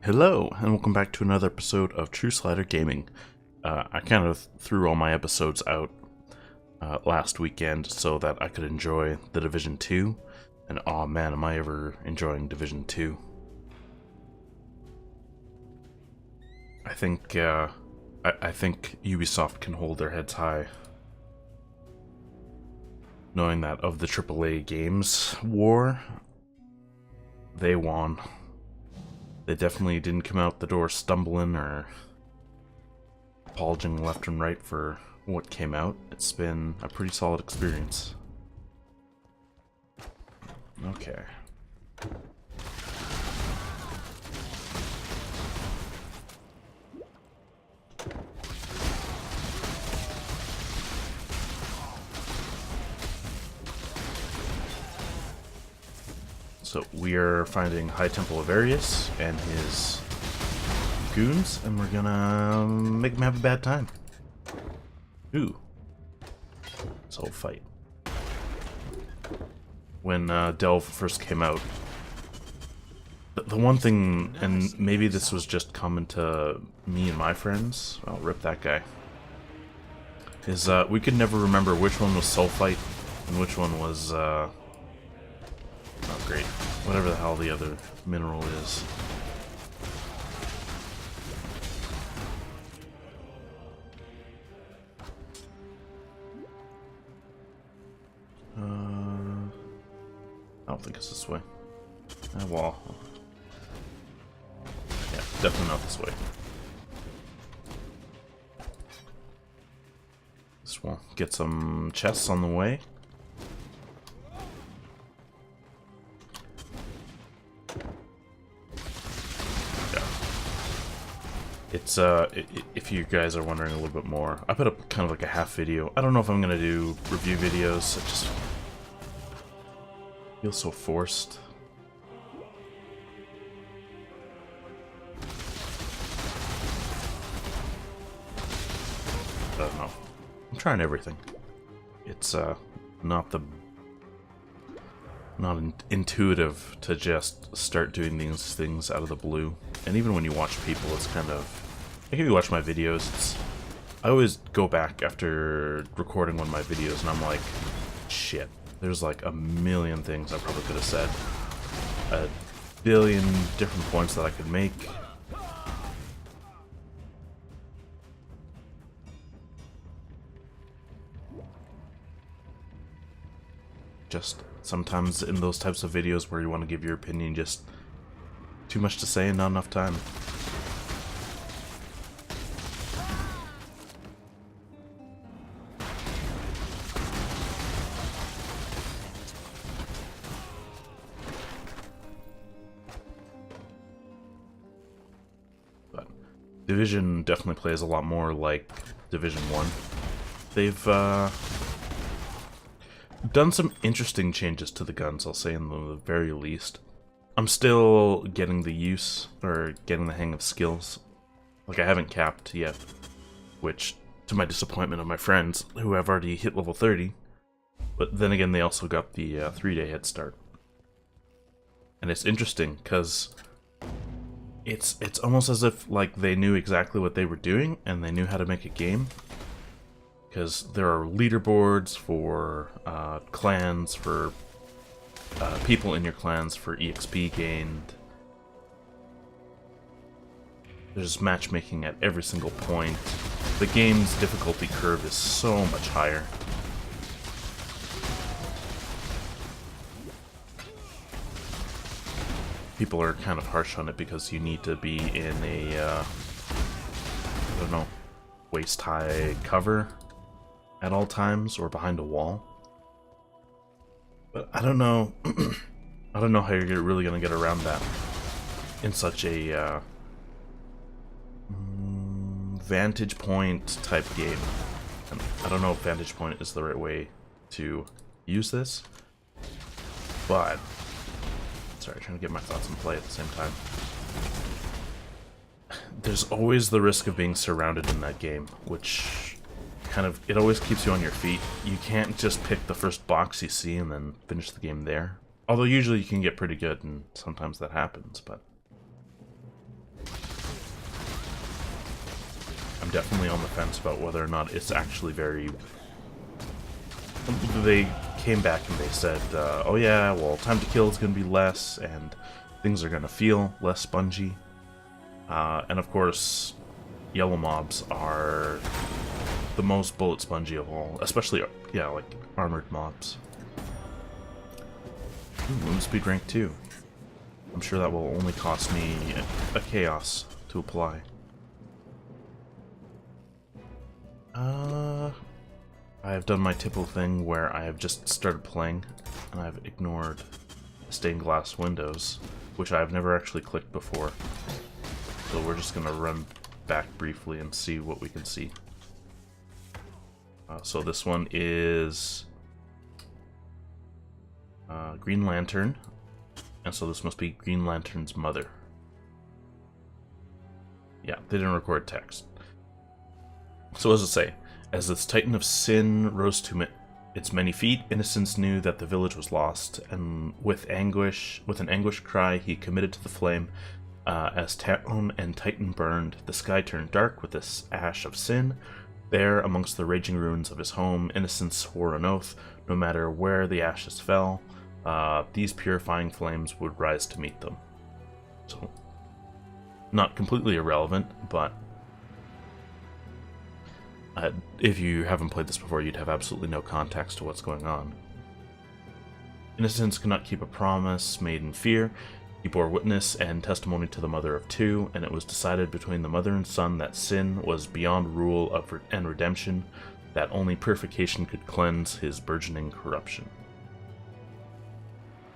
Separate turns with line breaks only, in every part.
Hello, and welcome back to another episode of Trueslider Gaming. I kind of threw all my episodes out last weekend so that I could enjoy The Division 2, and aw man, am I ever enjoying Division 2. I think Ubisoft can hold their heads high, knowing that of the AAA games war, they won. They definitely didn't come out the door stumbling or apologizing left and right for what came out. It's been a pretty solid experience. Okay. So we are finding High Temple Avarius and his goons, and we're gonna make him have a bad time. Ooh. This whole fight. When Delve first came out, the one thing, and maybe this was just common to me and my friends, I'll rip that guy, is we could never remember which one was Sulfite and which one was, oh great, whatever the hell the other mineral is. I don't think it's this way. Well, yeah, definitely not this way. This will get some chests on the way. It's, if you guys are wondering a little bit more, I put up kind of like a half video. I don't know if I'm gonna do review videos. It just feels so forced. I don't know. I'm trying everything. It's, not intuitive to just start doing these things out of the blue. And even when you watch people, it's kind of... Like if you watch my videos, I always go back after recording one of my videos and I'm like, shit, there's like a million things I probably could have said. A billion different points that I could make. Just sometimes in those types of videos where you want to give your opinion, just too much to say and not enough time. But Division definitely plays a lot more like Division 1. They've done some interesting changes to the guns, I'll say, in the very least. I'm still getting the use, or getting the hang of skills. Like, I haven't capped yet, which, to my disappointment of my friends, who have already hit level 30, but then again, they also got the 3-day head start. And it's interesting, because it's almost as if, like, they knew exactly what they were doing, and they knew how to make a game. Because there are leaderboards for clans, for people in your clans, for EXP gained. There's matchmaking at every single point. The game's difficulty curve is so much higher. People are kind of harsh on it because you need to be in a, I don't know, waist-high cover at all times, or behind a wall. But I don't know, I don't know how you're really gonna get around that in such a vantage point type game. And I don't know if vantage point is the right way to use this, but sorry, trying to get my thoughts in play at the same time. There's always the risk of being surrounded in that game, which kind of, it always keeps you on your feet. You can't just pick the first box you see and then finish the game there. Although usually you can get pretty good, and sometimes that happens, but definitely on the fence about whether or not it's actually very... They came back and they said, oh yeah, well, time to kill is going to be less, and things are going to feel less spongy. And of course, yellow mobs are the most bullet spongy of all, especially, yeah, like armored mobs. Ooh, move speed rank 2. I'm sure that will only cost me a chaos to apply. I have done my typical thing where I have just started playing and I've ignored stained glass windows, which I've never actually clicked before. So we're just gonna run back briefly and see what we can see. So this one is Green Lantern, and so this must be Green Lantern's mother. Yeah, they didn't record text. So what does it say? As this titan of sin rose to its many feet, Innocence knew that the village was lost, and with an anguished cry, he committed to the flame. As town and titan burned, the sky turned dark with this ash of sin. There, amongst the raging ruins of his home, Innocence swore an oath, no matter where the ashes fell, these purifying flames would rise to meet them. So, not completely irrelevant, but if you haven't played this before, you'd have absolutely no context to what's going on. Innocence could not keep a promise made in fear. He bore witness and testimony to the mother of two, and it was decided between the mother and son that sin was beyond rule and redemption, that only purification could cleanse his burgeoning corruption.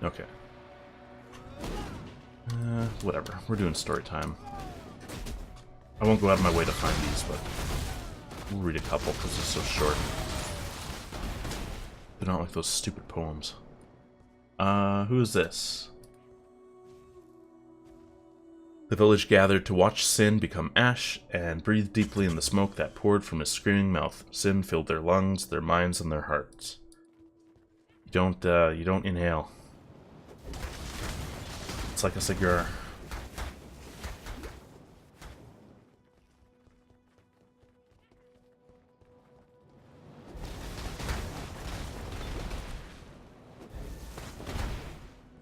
Okay. Whatever. We're doing story time. I won't go out of my way to find these, but we'll read a couple because it's so short. They're not like those stupid poems. Who is this? The village gathered to watch Sin become ash and breathe deeply in the smoke that poured from his screaming mouth. Sin filled their lungs, their minds, and their hearts. You don't inhale. It's like a cigar.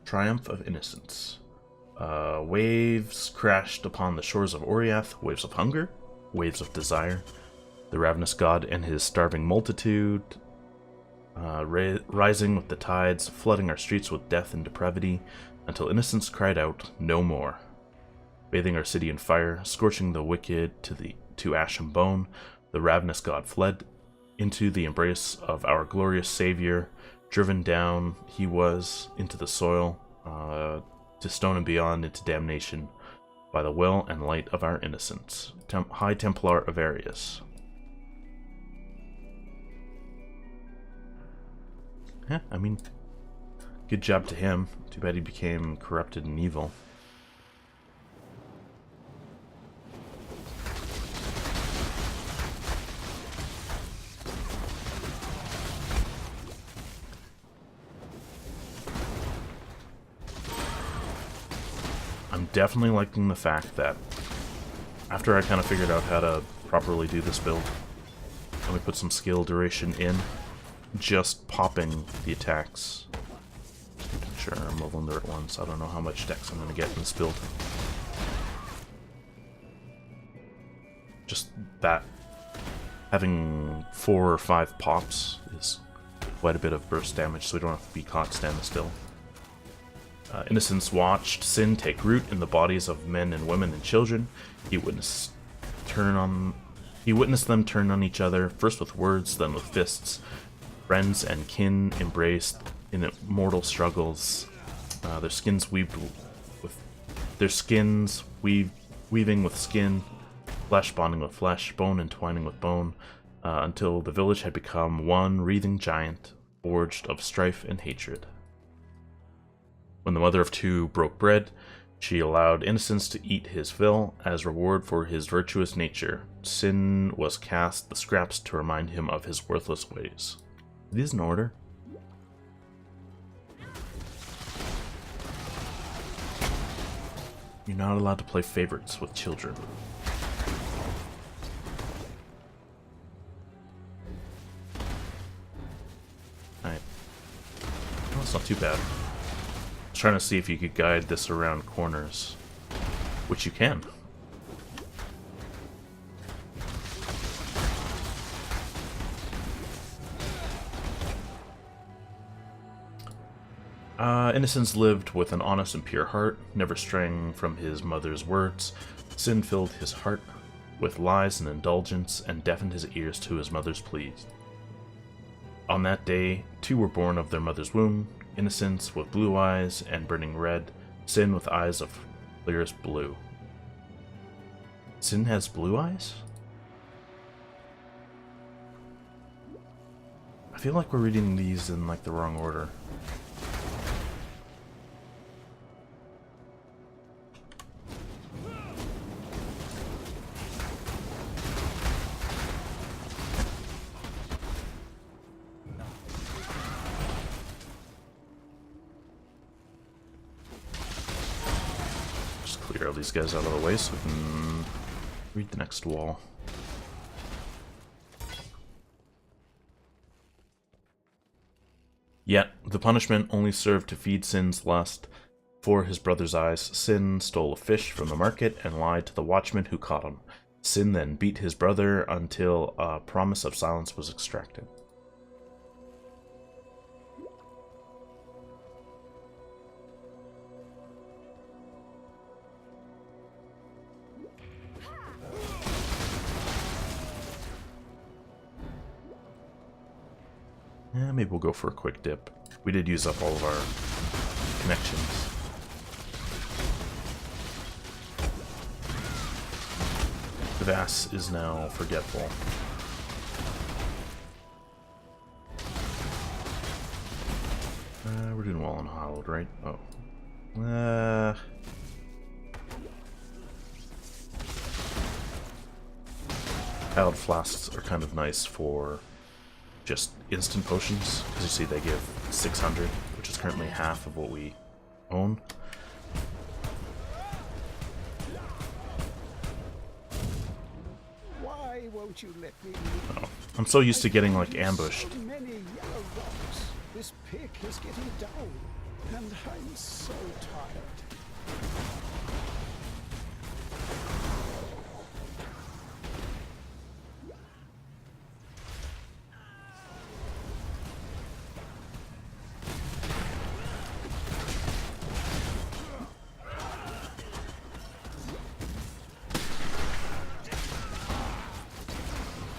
Triumph of Innocence. Waves crashed upon the shores of Oriath, waves of hunger, waves of desire. The ravenous god and his starving multitude, rising with the tides, flooding our streets with death and depravity, until Innocence cried out, "No more!" Bathing our city in fire, scorching the wicked to ash and bone, the ravenous god fled into the embrace of our glorious Savior. Driven down he was into the soil, to stone and beyond, into damnation, by the will and light of our innocence. High Templar Avarius. Yeah, I mean, good job to him. Too bad he became corrupted and evil. I'm definitely liking the fact that after I kind of figured out how to properly do this build, let me put some skill duration in, just popping the attacks. Making sure I'm leveling the right ones. I don't know how much dex I'm going to get in this build. Just that, having 4 or 5 pops is quite a bit of burst damage, so we don't have to be caught standing still. Innocence watched sin take root in the bodies of men and women and children. He witnessed them turn on each other, first with words, then with fists. Friends and kin embraced in immortal struggles. Their skins weaving with skin, flesh bonding with flesh, bone entwining with bone, until the village had become one wreathing giant, forged of strife and hatred. When the mother of two broke bread, she allowed Innocence to eat his fill as reward for his virtuous nature. Sin was cast the scraps to remind him of his worthless ways. Are these in order? You're not allowed to play favorites with children. not too bad. I was trying to see if you could guide this around corners, which you can. Innocence lived with an honest and pure heart, never straying from his mother's words. Sin filled his heart with lies and indulgence, and deafened his ears to his mother's pleas. On that day, two were born of their mother's womb, Innocence with blue eyes and burning red, Sin with eyes of clearest blue. Sin has blue eyes? I feel like we're reading these in like the wrong order. Clear all these guys out of the way so we can read the next wall. Yet, the punishment only served to feed Sin's lust. For his brother's eyes, Sin stole a fish from the market and lied to the watchman who caught him. Sin then beat his brother until a promise of silence was extracted. Yeah, maybe we'll go for a quick dip. We did use up all of our connections. The Vass is now forgetful. We're doing well on Hollowed, right? Oh. Hallowed flasks are kind of nice for just instant potions, because you see they give 600, which is currently half of what we own.
Why won't you let me?
Oh, I'm so used to getting like ambushed.
So many yellow rocks. This pick is getting dull, and I'm so tired.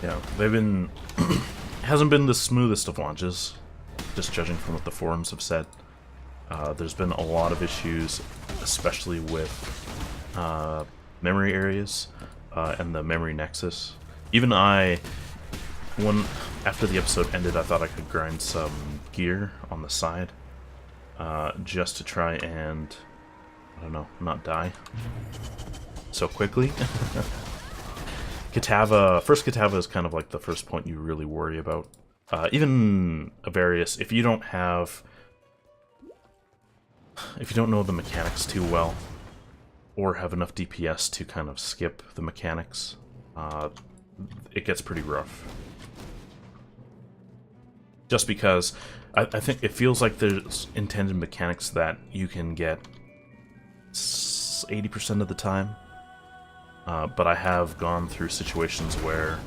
Yeah, they've been... hasn't been the smoothest of launches, just judging from what the forums have said. There's been a lot of issues, especially with memory areas and the memory nexus. Even after the episode ended, I thought I could grind some gear on the side, just to try and, I don't know, not die so quickly. First Kitava is kind of like the first point you really worry about. Even Avarius, if you don't know the mechanics too well, or have enough DPS to kind of skip the mechanics, it gets pretty rough. Just because I think it feels like there's intended mechanics that you can get 80% of the time. But I have gone through situations where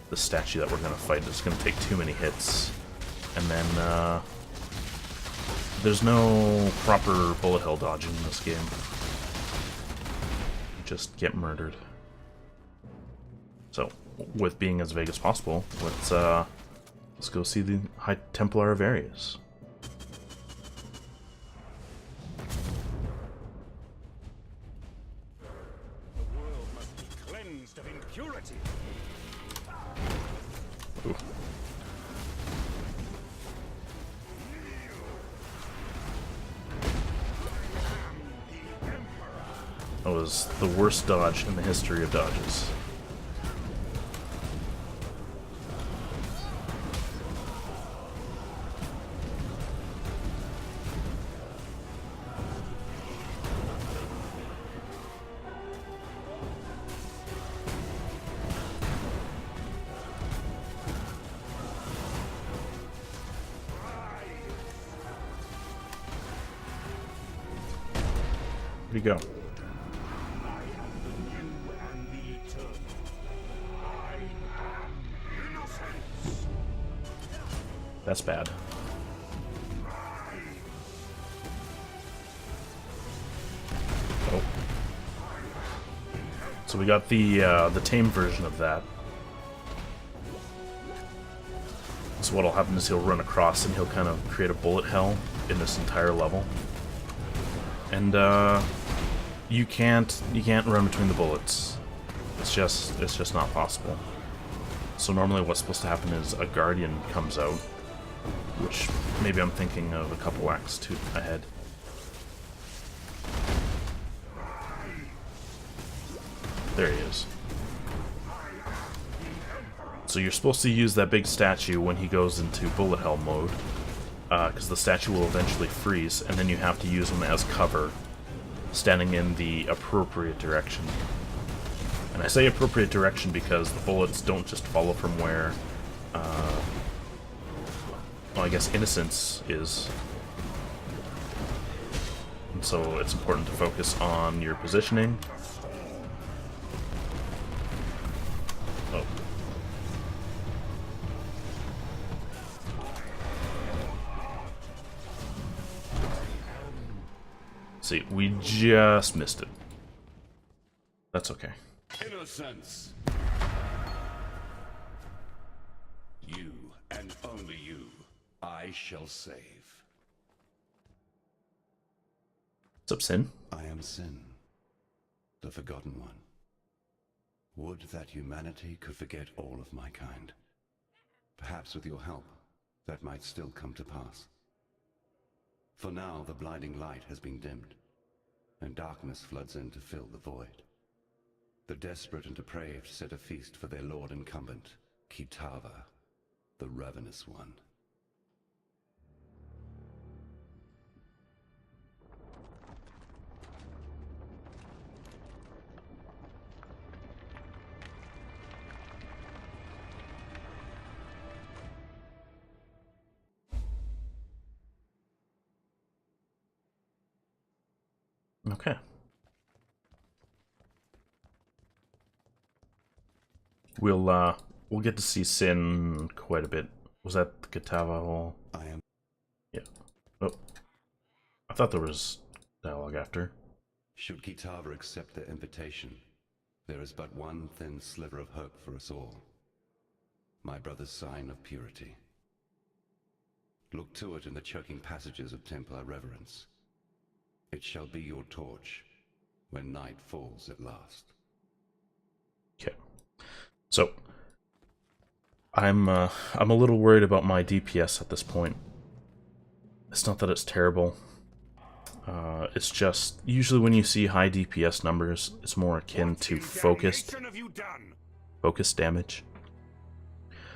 the statue that we're going to fight is going to take too many hits, and then there's no proper bullet hell dodging in this game. You just get murdered. So, with being as vague as possible, let's go see the Templar Avarius. Ooh. That was the worst dodge in the history of dodges. Where'd he go? That's bad. Oh. So we got the tame version of that. So what'll happen is he'll run across and he'll kind of create a bullet hell in this entire level. And you can't run between the bullets. It's just not possible. So normally what's supposed to happen is a guardian comes out, which maybe I'm thinking of a couple acts ahead. There he is. So you're supposed to use that big statue when he goes into bullet hell mode, because the statue will eventually freeze, and then you have to use him as cover, standing in the appropriate direction. And I say appropriate direction because the bullets don't just follow from where, well, I guess Innocence is. And so it's important to focus on your positioning. Oh. See, we just missed it. That's okay.
Innocence. You, and only you, I shall save.
What's up, Sin?
I am Sin, the Forgotten One. Would that humanity could forget all of my kind. Perhaps with your help, that might still come to pass. For now, the blinding light has been dimmed, and darkness floods in to fill the void. The desperate and depraved set a feast for their lord incumbent, Kitava, the Ravenous One.
Okay. We'll get to see Sin quite a bit. Was that the Kitava hole?
I am.
Yeah. Oh. I thought there was dialogue after.
Should Kitava accept their invitation, there is but one thin sliver of hope for us all. My brother's sign of purity. Look to it in the choking passages of Templar reverence. It shall be your torch when night falls at last.
Okay. So I'm a little worried about my DPS at this point. It's not that it's terrible. It's just usually when you see high DPS numbers, it's more akin to focused damage.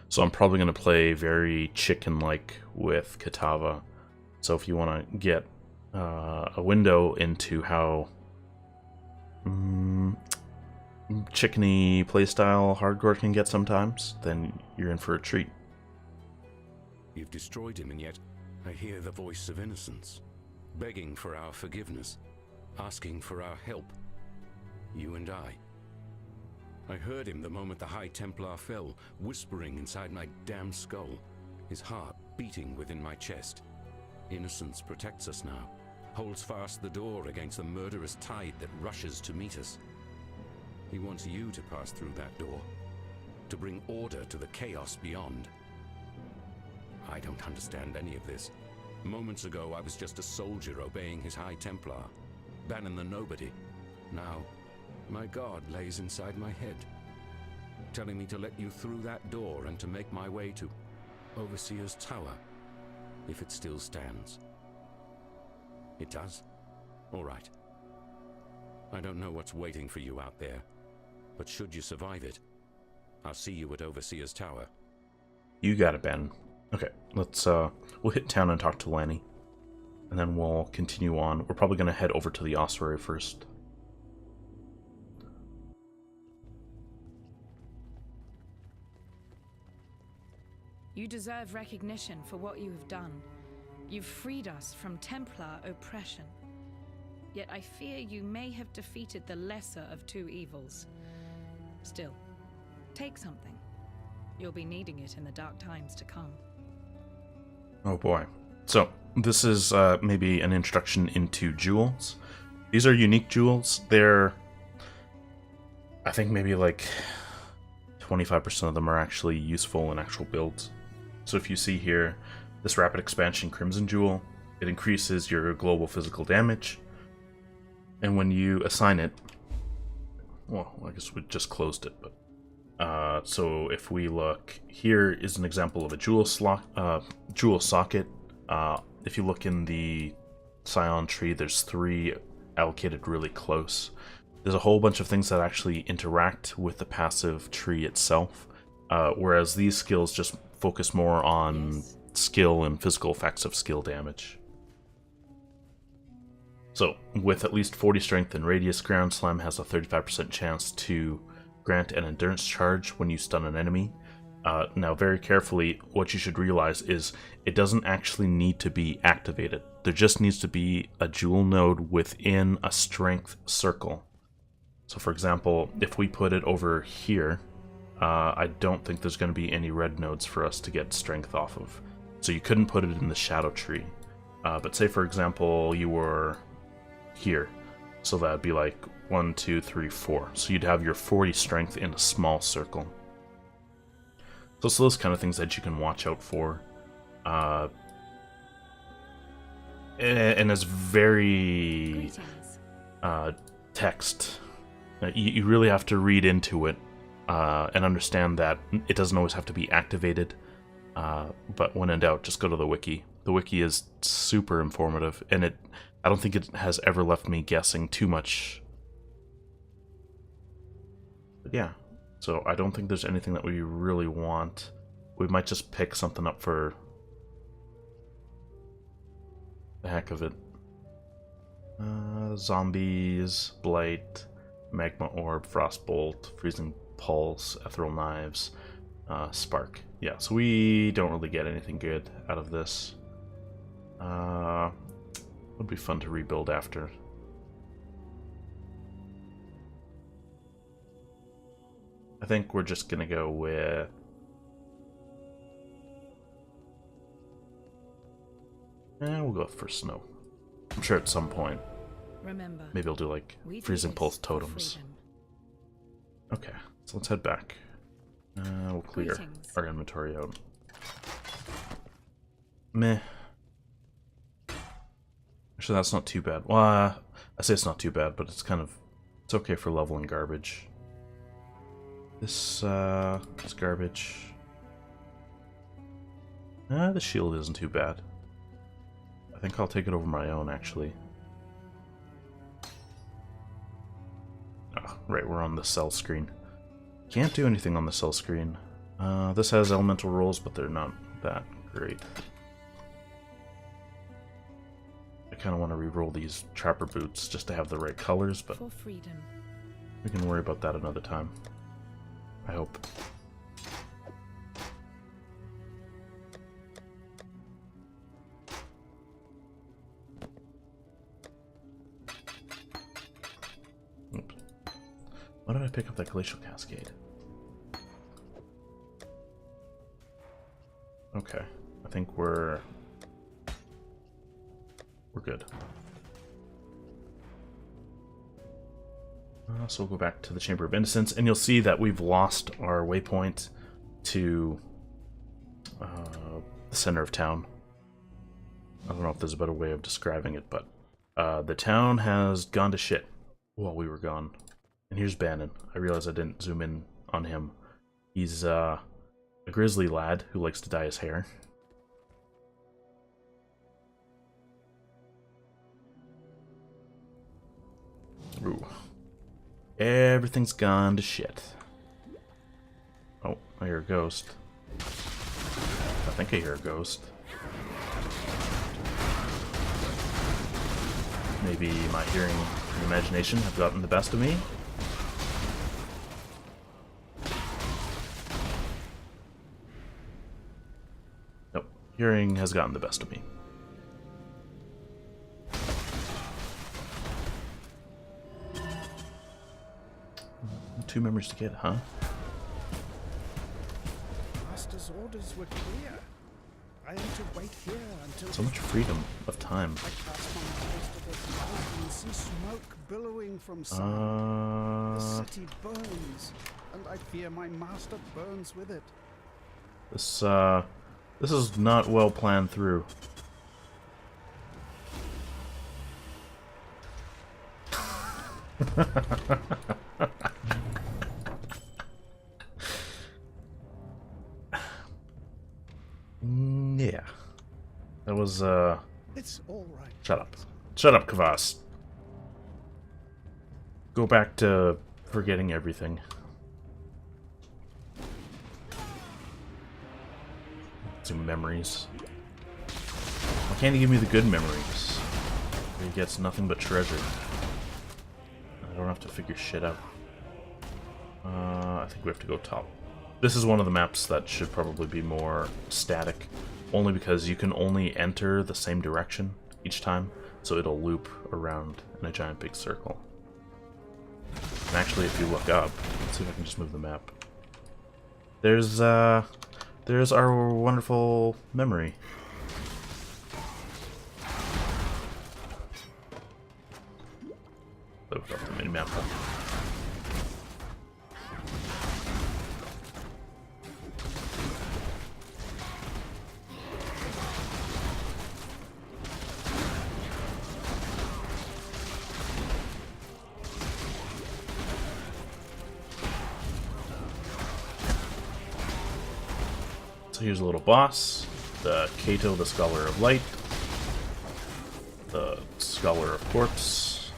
So I'm probably going to play very chicken-like with Kitava. So if you want to get a window into how chickeny playstyle hardcore can get sometimes, then you're in for a treat.
You've destroyed him, and yet I hear the voice of Innocence, begging for our forgiveness, asking for our help. You and I. I heard him the moment the High Templar fell, whispering inside my damn skull, his heart beating within my chest. Innocence protects us now, holds fast the door against the murderous tide that rushes to meet us. He wants you to pass through that door, to bring order to the chaos beyond. I don't understand any of this. Moments ago, I was just a soldier obeying his High Templar, banning the nobody. Now, my God lays inside my head, telling me to let you through that door and to make my way to Overseer's Tower, if it still stands. It does? All right. I don't know what's waiting for you out there, but should you survive it, I'll see you at Overseer's Tower.
You got it, Ben. Okay, let's we'll hit town and talk to Lanny, and then we'll continue on. We're probably gonna head over to the ossuary first.
You deserve recognition for what you have done. You've freed us from Templar oppression. yet I fear you may have defeated the lesser of two evils. Still, take something. You'll be needing it in the dark times to come.
Oh boy. So, this is maybe an introduction into jewels. These are unique jewels. They're, I think maybe like 25% of them are actually useful in actual builds. So if you see here, this Rapid Expansion Crimson Jewel, it increases your global physical damage. And when you assign it, well, I guess we just closed it, but so if we look, here is an example of a jewel socket. If you look in the Scion tree, there's 3 allocated really close. There's a whole bunch of things that actually interact with the passive tree itself, whereas these skills just focus more on skill and physical effects of skill damage. So, with at least 40 strength and radius, Ground Slam has a 35% chance to grant an endurance charge when you stun an enemy. Now, very carefully, what you should realize is it doesn't actually need to be activated. There just needs to be a jewel node within a strength circle. So, for example, if we put it over here, I don't think there's going to be any red nodes for us to get strength off of. So you couldn't put it in the shadow tree. But say, for example, you were here. So that'd be like 1, 2, 3, 4. So you'd have your 40 strength in a small circle. So those kind of things that you can watch out for. And it's very text. You really have to read into it and understand that it doesn't always have to be activated. But when in doubt, just go to the wiki. The wiki is super informative, and I don't think it has ever left me guessing too much. But yeah, so I don't think there's anything that we really want. We might just pick something up for the heck of it. Zombies, Blight, Magma Orb, Frostbolt, Freezing Pulse, Ethereal Knives, Spark. Yeah, so we don't really get anything good out of this. Would be fun to rebuild after. I think we're just gonna go with... we'll go for snow. I'm sure at some point.
Remember,
Maybe I'll do like Freezing Pulse Totems. Okay, so let's head back. We'll clear our inventory out. Meh. Actually, that's not too bad. Well, I say it's not too bad, but it's okay for leveling garbage. This is garbage. The shield isn't too bad. I think I'll take it over my own, actually. Oh, right, we're on the cell screen. Can't do anything on the cell screen. This has elemental rolls, but they're not that great. I kind of want to re-roll these trapper boots just to have the right colors, but
for freedom.
We can worry about that another time. I hope. Oops. Why did I pick up that Glacial Cascade? Okay, I think we're good. So we'll go back to the Chamber of Innocence, and you'll see that we've lost our waypoint to the center of town. I don't know if there's a better way of describing it, but the town has gone to shit while we were gone. And here's Bannon. I realize I didn't zoom in on him. He's a grizzly lad who likes to dye his hair. Ooh. Everything's gone to shit. Oh, I hear a ghost. I think I hear a ghost. Maybe my hearing and imagination have gotten the best of me. Nope, hearing has gotten the best of me. 2 memories to get, huh?
Master's orders were clear. I am to wait here until
So much freedom of time.
I cast my eyes to the horizon and see smoke billowing from some. The city burns, and I fear my master burns with it.
This is not well planned through. Yeah. That was,
It's all right.
Shut up. Shut up, Kvass. Go back to forgetting everything. Some memories. Why can't he give me the good memories? Where he gets nothing but treasure. I don't have to figure shit out. I think we have to go top. This is one of the maps that should probably be more static, only because you can only enter the same direction each time, so it'll loop around in a giant big circle. And actually, if you look up, let's see if I can just move the map. There's our wonderful memory. Load up the mini-map. So here's a little boss, the Cato, the Scholar of Light, the Scholar of Courts.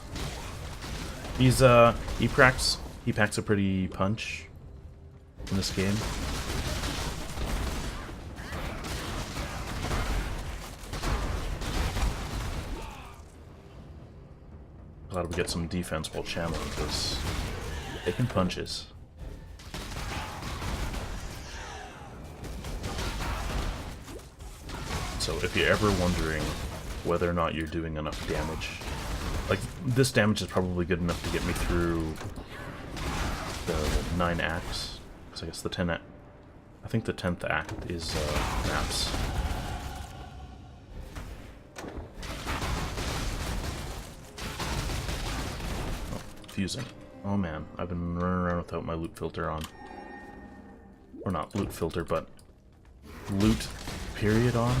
He packs a pretty punch in this game. Glad we get some defense while channeling, because taking punches. So if you're ever wondering whether or not you're doing enough damage, like, this damage is probably good enough to get me through the 9 acts. So I guess the 10 act, I think the 10th act is maps. Oh, fusing. Oh man, I've been running around without my loot filter on. Or not loot filter, but loot period on.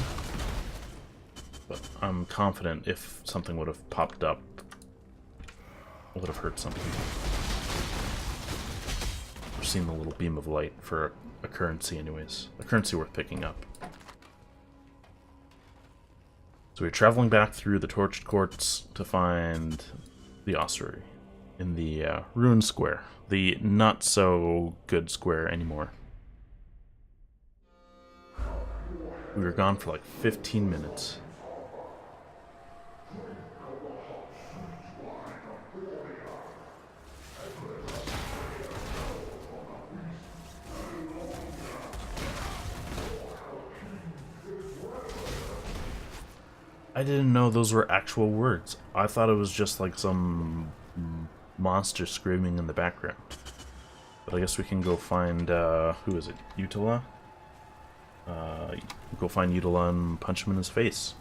But I'm confident if something would have popped up, I would have heard something. Or seen the little beam of light for a currency anyways. A currency worth picking up. So we're traveling back through the Torched Courts to find the ossuary in the ruined square. The not so good square anymore. We were gone for like 15 minutes. I didn't know those were actual words. I thought it was just like some monster screaming in the background. But I guess we can go find, who is it? Utila? Go find Utila and punch him in his face.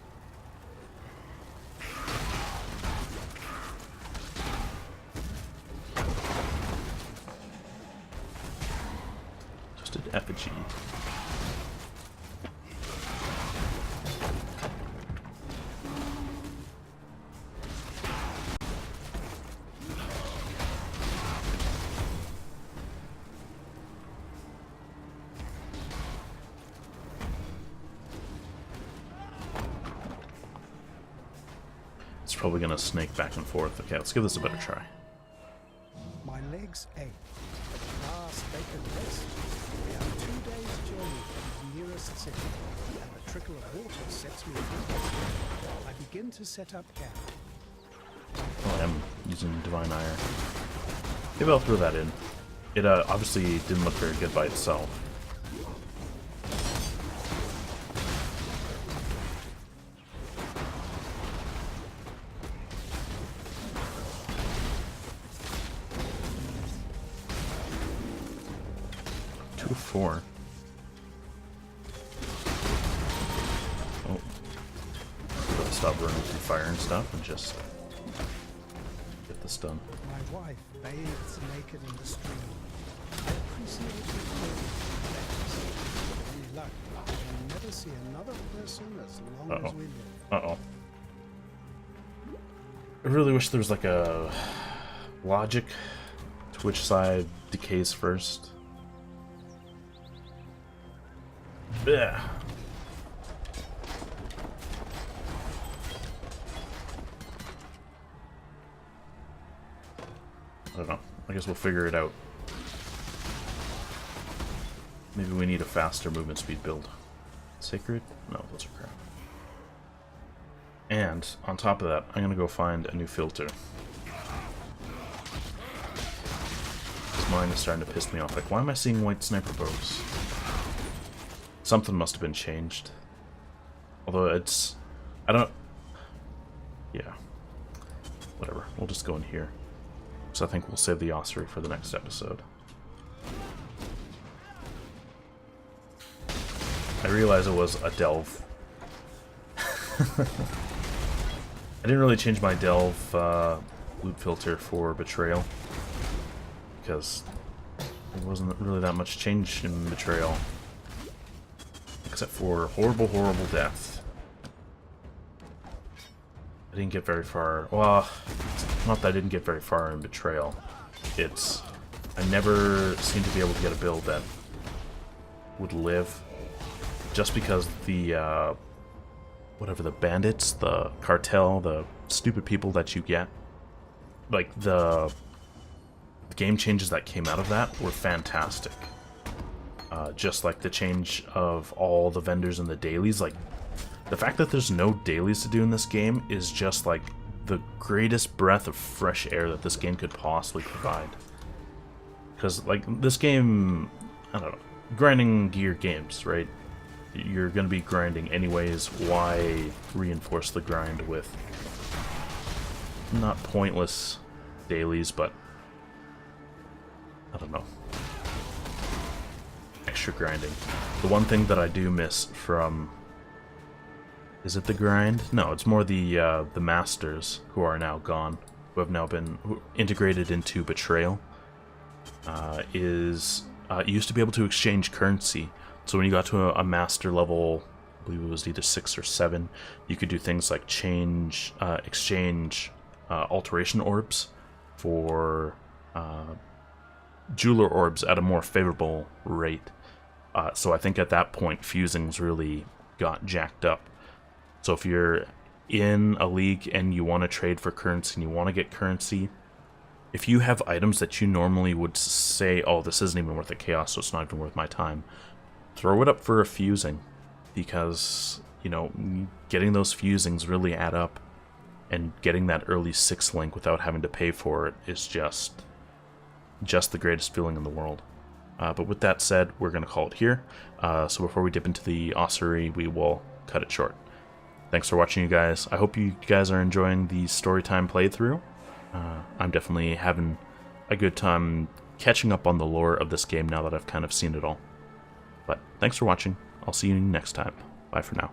Just an effigy. Probably gonna snake back and forth. Okay, let's give this a better try.
My legs ache. At last they can rest. We have 2 days' journey from the nearest city, and a trickle of water sets me free. I begin to set up camp.
Oh, I am using Divine Ire. Maybe I'll throw that in. It obviously didn't look very good by itself. Ooh, 4. Oh. Gotta stop running through fire and stuff and just get this done.
My wife bathes naked in the stream. I appreciate your clothing. Any luck, we'll never see another person as long as we live.
Uh-oh. I really wish there was like a logic to which side decays first. Yeah. I don't know. I guess we'll figure it out. Maybe we need a faster movement speed build. Sacred? No, those are crap. And, on top of that, I'm gonna go find a new filter. This mine is starting to piss me off. Like, why am I seeing white sniper bows? Something must have been changed. Although it's... I don't... Yeah. Whatever. We'll just go in here. So I think we'll save the ossuary for the next episode. I realize it was a delve. I didn't really change my delve loot filter for betrayal. Because there wasn't really that much change in betrayal. Except for horrible, horrible death. I didn't get very far. Well, it's not that I didn't get very far in betrayal. It's... I never seemed to be able to get a build that would live. Just because the, whatever, the bandits, the cartel, the stupid people that you get, like, the game changes that came out of that were fantastic. Just like the change of all the vendors and the dailies, like, the fact that there's no dailies to do in this game is just, like, the greatest breath of fresh air that this game could possibly provide. Because, like, this game, I don't know, grinding gear games, right? You're going to be grinding anyways. Why reinforce the grind with not pointless dailies, but I don't know, extra grinding. The one thing that I do miss from... Is it the grind? No, it's more the masters who are now gone, who have now been integrated into Betrayal. You used to be able to exchange currency. So when you got to a master level, I believe it was either 6 or 7, you could do things like exchange alteration orbs for jeweler orbs at a more favorable rate. So I think at that point, fusings really got jacked up. So if you're in a league and you want to trade for currency and you want to get currency, if you have items that you normally would say, oh, this isn't even worth the chaos, so it's not even worth my time, throw it up for a fusing, because, you know, getting those fusings really add up, and getting that early 6 link without having to pay for it is just the greatest feeling in the world. But with that said, we're going to call it here. So before we dip into the ossuary, we will cut it short. Thanks for watching, you guys. I hope you guys are enjoying the storytime playthrough. I'm definitely having a good time catching up on the lore of this game now that I've kind of seen it all. But thanks for watching. I'll see you next time. Bye for now.